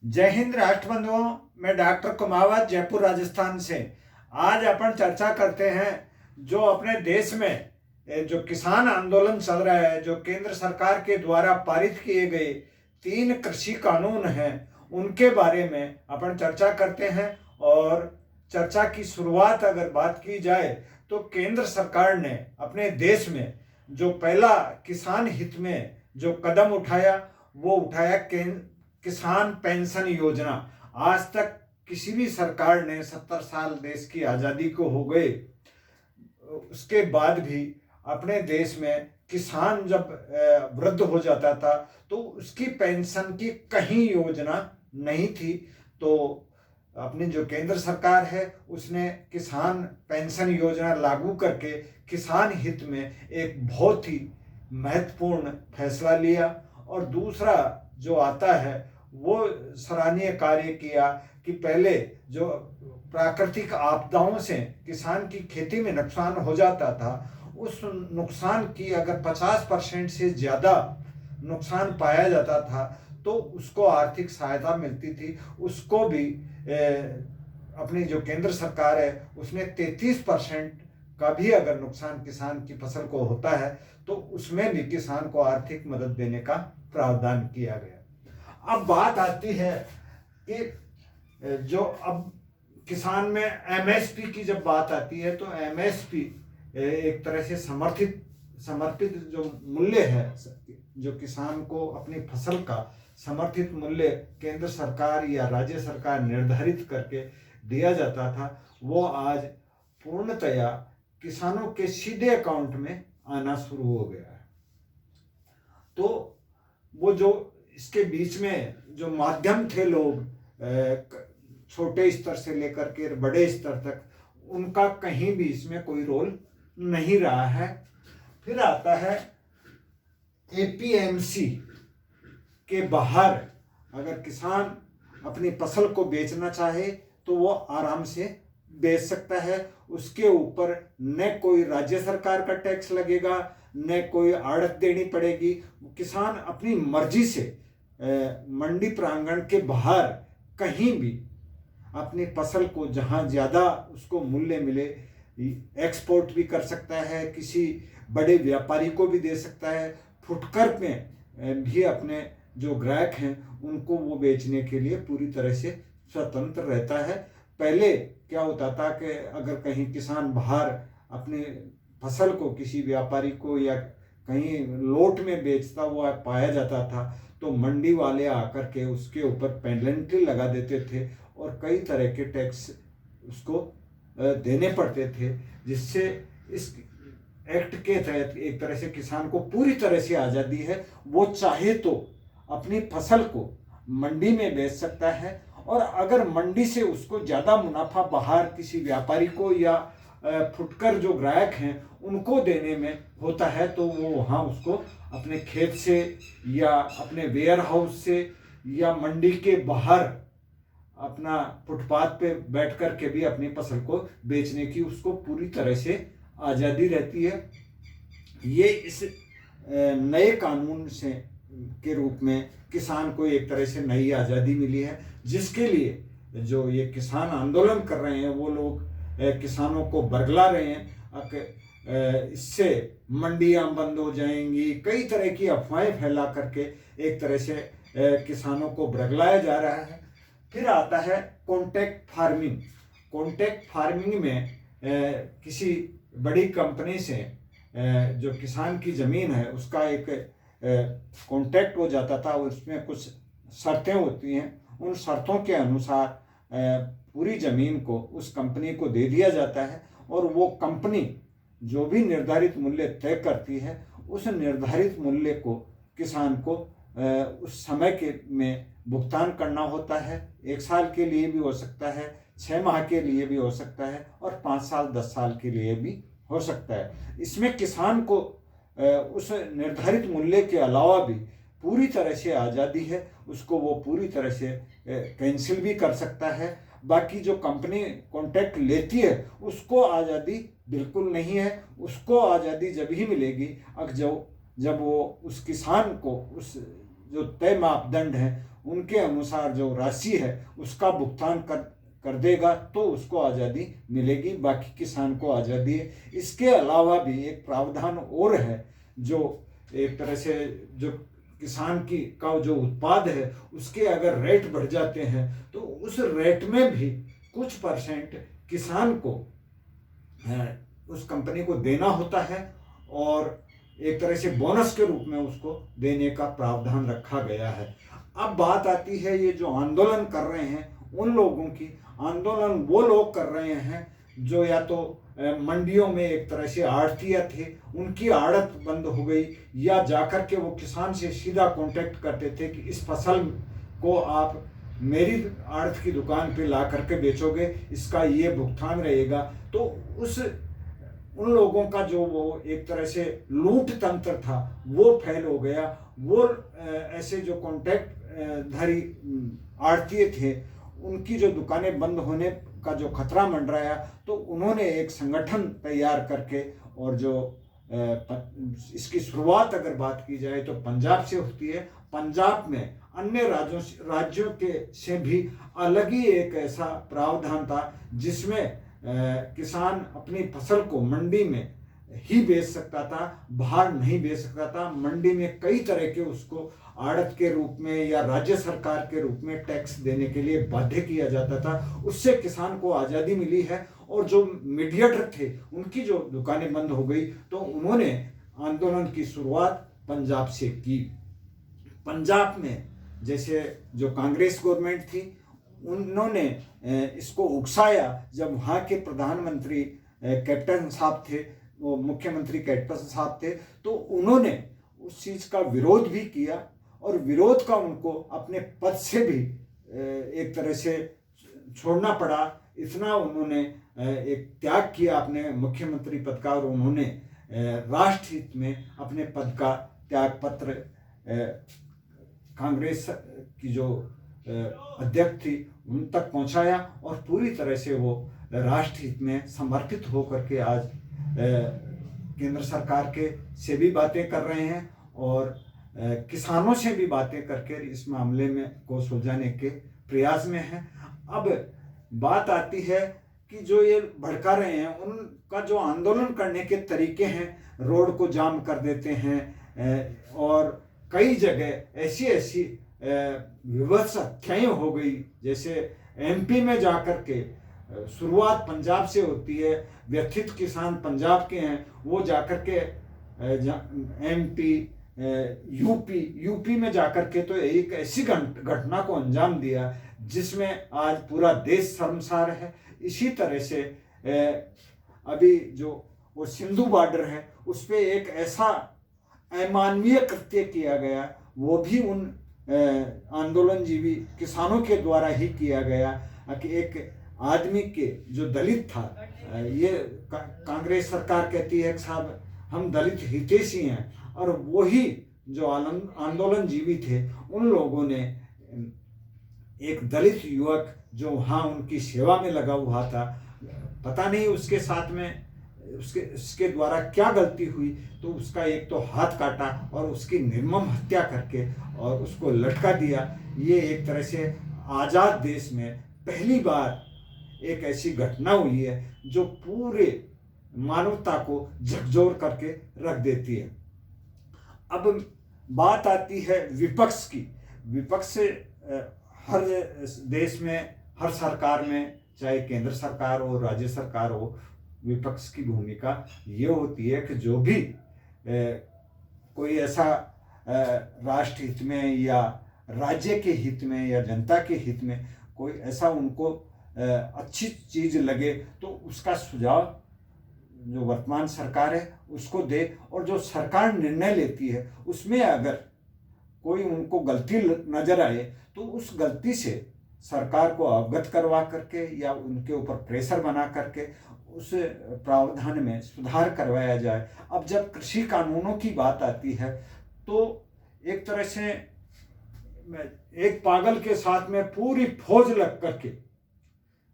जय हिंद राष्ट्र बंधुओं। मैं डॉक्टर कुमावत जयपुर राजस्थान से। आज अपन चर्चा करते हैं जो अपने देश में जो किसान आंदोलन चल रहा है, जो केंद्र सरकार के द्वारा पारित किए गए 3 कृषि कानून हैं, उनके बारे में अपन चर्चा करते हैं। और चर्चा की शुरुआत अगर बात की जाए तो केंद्र सरकार ने अपने देश में जो पहला किसान हित में जो कदम उठाया वो उठाया किसान पेंशन योजना। आज तक किसी भी सरकार ने 70 साल देश की आज़ादी को हो गए, उसके बाद भी अपने देश में किसान जब वृद्ध हो जाता था तो उसकी पेंशन की कहीं योजना नहीं थी। तो अपनी जो केंद्र सरकार है उसने किसान पेंशन योजना लागू करके किसान हित में एक बहुत ही महत्वपूर्ण फैसला लिया। और दूसरा जो आता है वो सराहनीय कार्य किया कि पहले जो प्राकृतिक आपदाओं से किसान की खेती में नुकसान हो जाता था, उस नुकसान की अगर 50% से ज़्यादा नुकसान पाया जाता था तो उसको आर्थिक सहायता मिलती थी। उसको भी अपनी जो केंद्र सरकार है उसने 33% का भी अगर नुकसान किसान की फसल को होता है तो उसमें भी किसान को आर्थिक मदद देने का प्रावधान किया गया। अब बात आती है कि जो अब किसान में एमएसपी की जब बात आती है तो एमएसपी एक तरह से समर्पित जो मूल्य है, जो किसान को अपनी फसल का समर्थित मूल्य केंद्र सरकार या राज्य सरकार निर्धारित करके दिया जाता था, वो आज पूर्णतया किसानों के सीधे अकाउंट में आना शुरू हो गया है। तो वो जो इसके बीच में जो माध्यम थे, लोग छोटे स्तर से लेकर के बड़े स्तर तक, उनका कहीं भी इसमें कोई रोल नहीं रहा है। फिर आता है एपीएमसी के बाहर अगर किसान अपनी फसल को बेचना चाहे तो वो आराम से बेच सकता है। उसके ऊपर न कोई राज्य सरकार का टैक्स लगेगा, न कोई आड़त देनी पड़ेगी। किसान अपनी मर्जी से मंडी प्रांगण के बाहर कहीं भी अपनी फसल को जहां ज़्यादा उसको मूल्य मिले एक्सपोर्ट भी कर सकता है, किसी बड़े व्यापारी को भी दे सकता है, फुटकर में भी अपने जो ग्राहक हैं उनको वो बेचने के लिए पूरी तरह से स्वतंत्र रहता है। पहले क्या होता था कि अगर कहीं किसान बाहर अपने फसल को किसी व्यापारी को या कहीं लोट में बेचता हुआ पाया जाता था तो मंडी वाले आकर के उसके ऊपर पेनल्टी लगा देते थे और कई तरह के टैक्स उसको देने पड़ते थे, जिससे इस एक्ट के तहत एक तरह से किसान को पूरी तरह से आज़ादी है। वो चाहे तो अपनी फसल को मंडी में बेच सकता है और अगर मंडी से उसको ज़्यादा मुनाफा बाहर किसी व्यापारी को या फुटकर जो ग्राहक हैं उनको देने में होता है तो वो वहाँ उसको अपने खेत से या अपने वेयर हाउस से या मंडी के बाहर अपना फुटपाथ पे बैठ कर के भी अपनी फसल को बेचने की उसको पूरी तरह से आज़ादी रहती है। ये इस नए कानून से के रूप में किसान को एक तरह से नई आज़ादी मिली है, जिसके लिए जो ये किसान आंदोलन कर रहे हैं वो लोग किसानों को बरगला रहे हैं। इससे मंडियां बंद हो जाएंगी, कई तरह की अफवाहें फैला करके एक तरह से किसानों को बरगलाया जा रहा है। फिर आता है कॉन्ट्रैक्ट फार्मिंग। कॉन्ट्रैक्ट फार्मिंग में किसी बड़ी कंपनी से जो किसान की ज़मीन है उसका एक कॉन्ट्रैक्ट हो जाता था, उसमें कुछ शर्तें होती हैं। उन शर्तों के अनुसार पूरी ज़मीन को उस कंपनी को दे दिया जाता है और वो कंपनी जो भी निर्धारित मूल्य तय करती है उस निर्धारित मूल्य को किसान को उस समय के में भुगतान करना होता है। 1 साल के लिए भी हो सकता है, 6 माह के लिए भी हो सकता है और 5 साल 10 साल के लिए भी हो सकता है। इसमें किसान को उस निर्धारित मूल्य के अलावा भी पूरी तरह से आज़ादी है, उसको वो पूरी तरह से कैंसिल भी कर सकता है। बाकी जो कंपनी कॉन्ट्रैक्ट लेती है उसको आज़ादी बिल्कुल नहीं है। उसको आज़ादी जब ही मिलेगी जब वो उस किसान को उस जो तय मापदंड हैं उनके अनुसार जो राशि है उसका भुगतान कर देगा तो उसको आज़ादी मिलेगी, बाकी किसान को आज़ादी है। इसके अलावा भी एक प्रावधान और है, जो एक तरह से जो किसान का जो उत्पाद है उसके अगर रेट बढ़ जाते हैं तो उस रेट में भी कुछ परसेंट किसान को उस कंपनी को देना होता है और एक तरह से बोनस के रूप में उसको देने का प्रावधान रखा गया है। अब बात आती है ये जो आंदोलन कर रहे हैं उन लोगों की। आंदोलन वो लोग कर रहे हैं जो या तो मंडियों में एक तरह से आड़तिया थे, उनकी आड़त बंद हो गई, या जाकर के वो किसान से सीधा कांटेक्ट करते थे कि इस फसल को आप मेरी आड़त की दुकान पे ला करके बेचोगे, इसका ये भुगतान रहेगा। तो उन लोगों का जो वो एक तरह से लूट तंत्र था वो फैल हो गया। वो ऐसे जो कॉन्ट्रैक्ट धारी आड़तिए थे उनकी जो दुकानें बंद होने का जो खतरा मंडराया, तो उन्होंने एक संगठन तैयार करके, और जो इसकी शुरुआत अगर बात की जाए तो पंजाब से होती है। पंजाब में अन्य राज्यों के से भी अलग ही एक ऐसा प्रावधान था जिसमें किसान अपनी फसल को मंडी में ही बेच सकता था, बाहर नहीं बेच सकता था। मंडी में कई तरह के उसको आड़त के रूप में या राज्य सरकार के रूप में टैक्स देने के लिए बाध्य किया जाता था। उससे किसान को आज़ादी मिली है। और जो मीडिएटर थे उनकी जो दुकानें बंद हो गई तो उन्होंने आंदोलन की शुरुआत पंजाब से की। पंजाब में जैसे जो कांग्रेस गवर्नमेंट थी उन्होंने इसको उकसाया। जब वहाँ के प्रधानमंत्री कैप्टन साहब थे, वो मुख्यमंत्री कैप्टन साहब थे, तो उन्होंने उस चीज़ का विरोध भी किया और विरोध का उनको अपने पद से भी एक तरह से छोड़ना पड़ा। इतना उन्होंने एक त्याग किया अपने मुख्यमंत्री पद का, और उन्होंने राष्ट्र हित में अपने पद का त्याग पत्र कांग्रेस की जो अध्यक्ष थी उन तक पहुंचाया, और पूरी तरह से वो राष्ट्र हित में समर्पित होकर के आज केंद्र सरकार के से भी बातें कर रहे हैं और किसानों से भी बातें करके इस मामले में को सुलझाने के प्रयास में हैं। अब बात आती है कि जो ये भड़का रहे हैं उनका जो आंदोलन करने के तरीके हैं, रोड को जाम कर देते हैं और कई जगह ऐसी विवत्स हत्याएं हो गई। जैसे एमपी में जाकर के शुरुआत पंजाब से होती है, व्यथित किसान पंजाब के हैं, वो जाकर के एमपी यूपी में जाकर के तो एक ऐसी घटना को अंजाम दिया जिसमें आज पूरा देश शर्मसार है। इसी तरह से अभी जो वो सिंधु बॉर्डर है उस पर एक ऐसा अमानवीय कृत्य किया गया, वो भी उन आंदोलनजीवी किसानों के द्वारा ही किया गया कि एक आदमी के जो दलित था, ये कांग्रेस सरकार कहती है कि साहब हम दलित हितैषी हैं, और वही जो आंदोलनजीवी थे उन लोगों ने एक दलित युवक जो वहाँ उनकी सेवा में लगा हुआ था, पता नहीं उसके साथ में उसके द्वारा क्या गलती हुई, तो उसका एक तो हाथ काटा और उसकी निर्मम हत्या करके और उसको लटका दिया। ये एक तरह से आज़ाद देश में पहली बार एक ऐसी घटना हुई है जो पूरे मानवता को झकझोर करके रख देती है। अब बात आती है विपक्ष की। विपक्ष हर देश में, हर सरकार में, चाहे केंद्र सरकार हो राज्य सरकार हो, विपक्ष की भूमिका ये होती है कि जो भी कोई ऐसा राष्ट्र हित में या राज्य के हित में या जनता के हित में कोई ऐसा उनको अच्छी चीज़ लगे तो उसका सुझाव जो वर्तमान सरकार है उसको दे, और जो सरकार निर्णय लेती है उसमें अगर कोई उनको गलती नजर आए तो उस गलती से सरकार को अवगत करवा करके या उनके ऊपर प्रेशर बना करके उस प्रावधान में सुधार करवाया जाए। अब जब कृषि कानूनों की बात आती है तो एक तरह से एक पागल के साथ में पूरी फौज लग करके,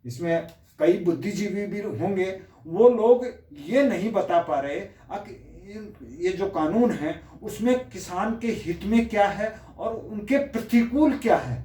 इसमें कई बुद्धिजीवी भी होंगे, वो लोग ये नहीं बता पा रहे कि ये जो कानून है उसमें किसान के हित में क्या है और उनके प्रतिकूल क्या है,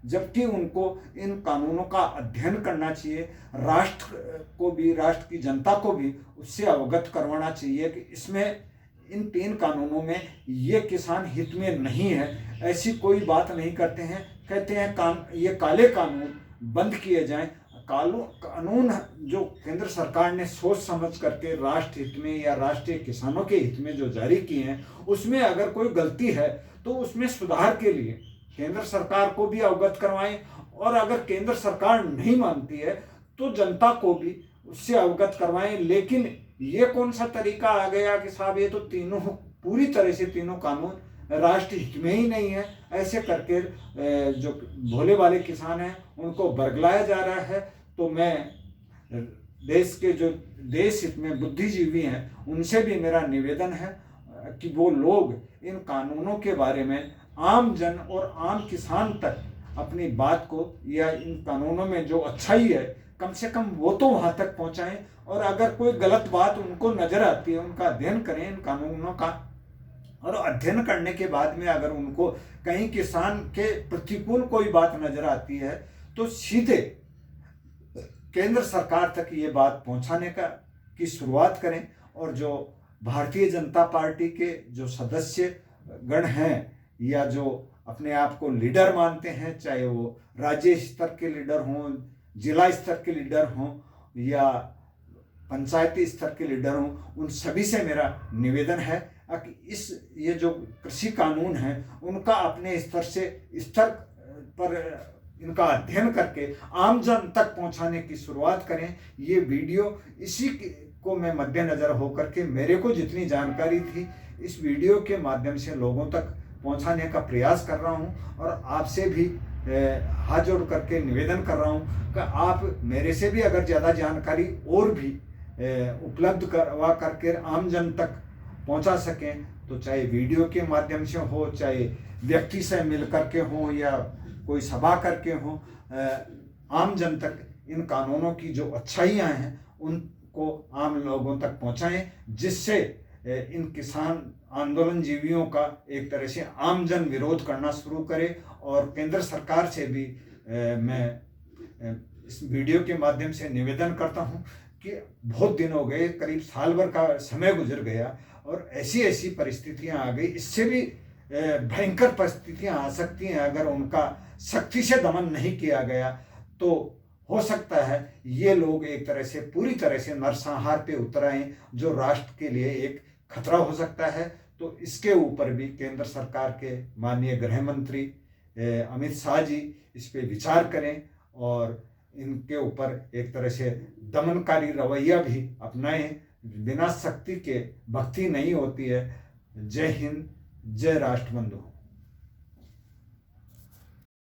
जबकि उनको इन कानूनों का अध्ययन करना चाहिए। राष्ट्र को भी, राष्ट्र की जनता को भी उससे अवगत करवाना चाहिए कि इसमें, इन 3 कानूनों में ये किसान हित में नहीं है, ऐसी कोई बात नहीं करते हैं। कहते हैं ये काले कानून बंद किए जाएं। कानून जो केंद्र सरकार ने सोच समझ करके राष्ट्र हित में या राष्ट्रीय किसानों के हित में जो जारी किए हैं, उसमें अगर कोई गलती है तो उसमें सुधार के लिए केंद्र सरकार को भी अवगत करवाएं, और अगर केंद्र सरकार नहीं मानती है तो जनता को भी उससे अवगत करवाएं। लेकिन ये कौन सा तरीका आ गया कि साहब ये तो तीनों, पूरी तरह से तीनों कानून राष्ट्र हित में ही नहीं है, ऐसे करके जो भोले वाले किसान हैं उनको बरगलाया जा रहा है। तो मैं देश के जो देश हित में बुद्धिजीवी हैं उनसे भी मेरा निवेदन है कि वो लोग इन कानूनों के बारे में आम जन और आम किसान तक अपनी बात को, या इन कानूनों में जो अच्छाई है कम से कम वो तो वहां तक पहुंचाएं, और अगर कोई गलत बात उनको नजर आती है उनका अध्ययन करें इन कानूनों का, और अध्ययन करने के बाद में अगर उनको कहीं किसान के प्रतिकूल कोई बात नजर आती है तो सीधे केंद्र सरकार तक ये बात पहुंचाने की शुरुआत करें। और जो भारतीय जनता पार्टी के जो सदस्य गण हैं या जो अपने आप को लीडर मानते हैं, चाहे वो राज्य स्तर के लीडर हों, जिला स्तर के लीडर हों या पंचायती स्तर के लीडर हों, उन सभी से मेरा निवेदन है कि ये जो कृषि कानून है उनका अपने स्तर पर इनका अध्ययन करके आम जन तक पहुंचाने की शुरुआत करें। ये वीडियो इसी को मैं मद्देनजर होकर के मेरे को जितनी जानकारी थी इस वीडियो के माध्यम से लोगों तक पहुंचाने का प्रयास कर रहा हूं, और आपसे भी हाथ जोड़ करके निवेदन कर रहा हूं कि आप मेरे से भी अगर ज़्यादा जानकारी और भी उपलब्ध करवा करके आम जन तक पहुंचा सकें, तो चाहे वीडियो के माध्यम से हो, चाहे व्यक्ति से मिल करके हो या कोई सभा करके हो, आम जन तक इन कानूनों की जो अच्छाइयाँ हैं उनको आम लोगों तक पहुंचाएं, जिससे इन किसान आंदोलन जीवियों का एक तरह से आम जन विरोध करना शुरू करे। और केंद्र सरकार से भी मैं इस वीडियो के माध्यम से निवेदन करता हूं कि बहुत दिन हो गए, करीब साल भर का समय गुजर गया और ऐसी परिस्थितियां आ गई, इससे भी भयंकर परिस्थितियां आ सकती हैं अगर उनका सख्ती से दमन नहीं किया गया। तो हो सकता है ये लोग एक तरह से पूरी तरह से नरसंहार पे उतर आए, जो राष्ट्र के लिए एक खतरा हो सकता है। तो इसके ऊपर भी केंद्र सरकार के माननीय गृह मंत्री अमित शाह जी इस पे विचार करें और इनके ऊपर एक तरह से दमनकारी रवैया भी अपनाएं। बिना शक्ति के भक्ति नहीं होती है। जय हिंद, जय राष्ट्र बंधु।